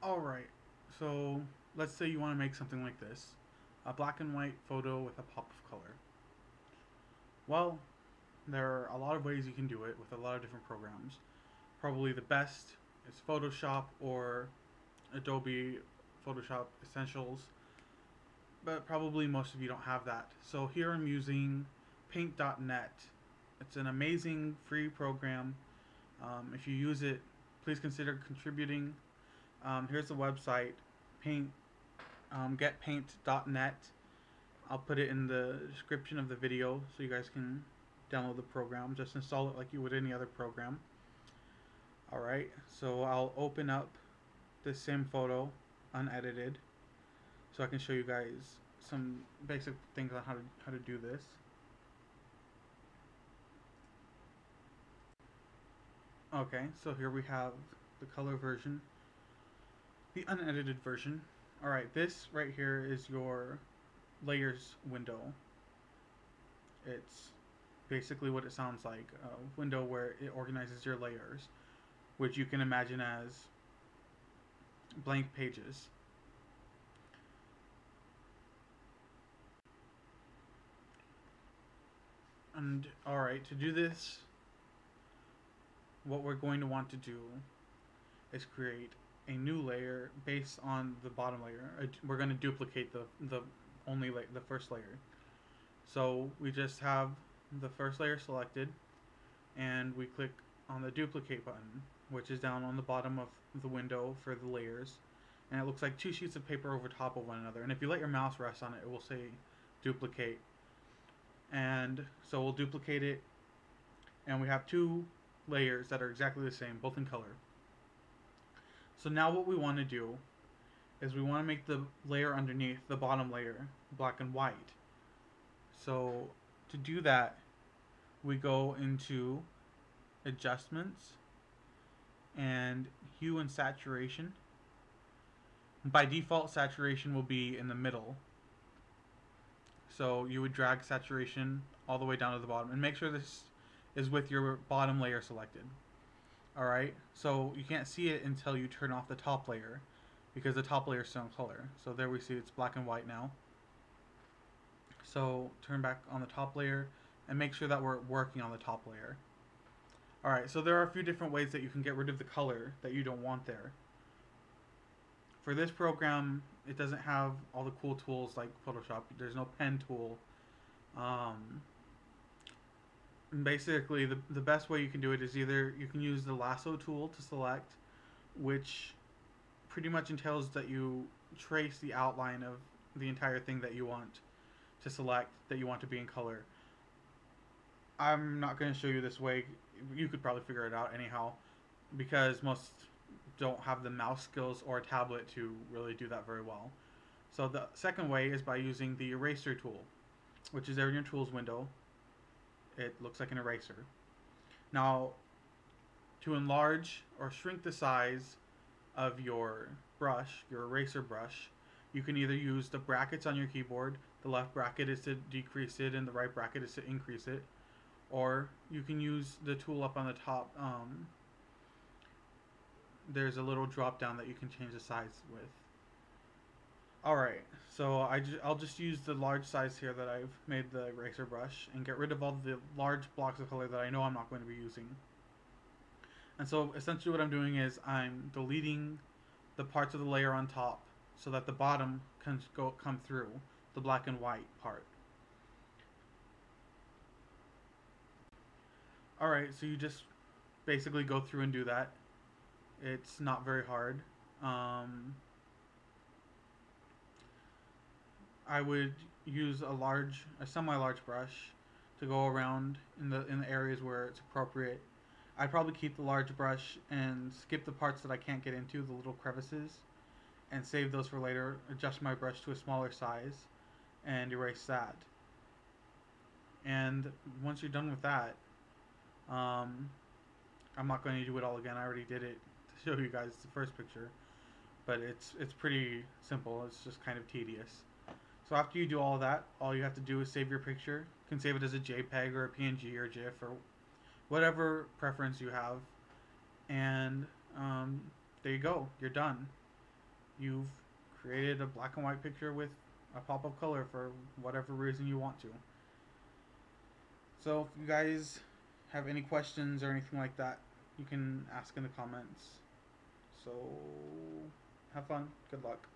Alright, so let's say you want to make something like this. A black and white photo with a pop of color. Well, there are a lot of ways you can do it with a lot of different programs. Probably the best is Photoshop or Adobe Photoshop Essentials, but probably most of you don't have that. So here I'm using Paint.net. It's an amazing free program. If you use it, please consider contributing. Here's the website, paint getpaint.net. I'll put it in the description of the video so you guys can download the program. Just install it like you would any other program. Alright, so I'll open up this same photo unedited so I can show you guys some basic things on how to do this. Okay, so here we have the color version, the unedited version. Alright, this right here is your layers window. It's basically what it sounds like, a window where it organizes your layers, which you can imagine as blank pages. And alright, to do this, what we're going to want to do is create a new layer based on the bottom layer. We're going to duplicate the first layer. So we just have the first layer selected, and we click on the duplicate button, which is down on the bottom of the window for the layers, and it looks like two sheets of paper over top of one another. And if you let your mouse rest on it, it will say duplicate. And so we'll duplicate it, and we have two layers that are exactly the same, both in color. So now what we want to do is we want to make the layer underneath, the bottom layer, black and white. So to do that, we go into adjustments and hue and saturation. By default, saturation will be in the middle. So you would drag saturation all the way down to the bottom and make sure this is with your bottom layer selected. Alright, so you can't see it until you turn off the top layer because the top layer is still in color. So there we see it's black and white now. So turn back on the top layer and make sure that we're working on the top layer. Alright, so there are a few different ways that you can get rid of the color that you don't want there. For this program, it doesn't have all the cool tools like Photoshop. There's no pen tool. Basically, the best way you can do it is either you can use the lasso tool to select, which pretty much entails that you trace the outline of the entire thing that you want to select, that you want to be in color. I'm not going to show you this way. You could probably figure it out anyhow, because most don't have the mouse skills or a tablet to really do that very well. So the second way is by using the eraser tool, which is there in your tools window. It looks like an eraser. Now, to enlarge or shrink the size of your brush, your eraser brush, you can either use the brackets on your keyboard. The left bracket is to decrease it and the right bracket is to increase it. Or you can use the tool up on the top. There's a little drop down that you can change the size with. Alright, so I'll just use the large size here that I've made the eraser brush and get rid of all the large blocks of color that I know I'm not going to be using. And so essentially what I'm doing is I'm deleting the parts of the layer on top so that the bottom can come through, the black and white part. Alright, so you just basically go through and do that. It's not very hard. I would use a semi-large brush to go around in the areas where it's appropriate. I'd probably keep the large brush and skip the parts that I can't get into, the little crevices, and save those for later. Adjust my brush to a smaller size and erase that. And once you're done with that, I'm not going to do it all again. I already did it to show you guys the first picture, but it's pretty simple. It's just kind of tedious. So after you do all of that, all you have to do is save your picture. You can save it as a JPEG or a PNG or GIF or whatever preference you have. And there you go. You're done. you've created a black and white picture with a pop of color for whatever reason you want to. So if you guys have any questions or anything like that, you can ask in the comments. So have fun. Good luck.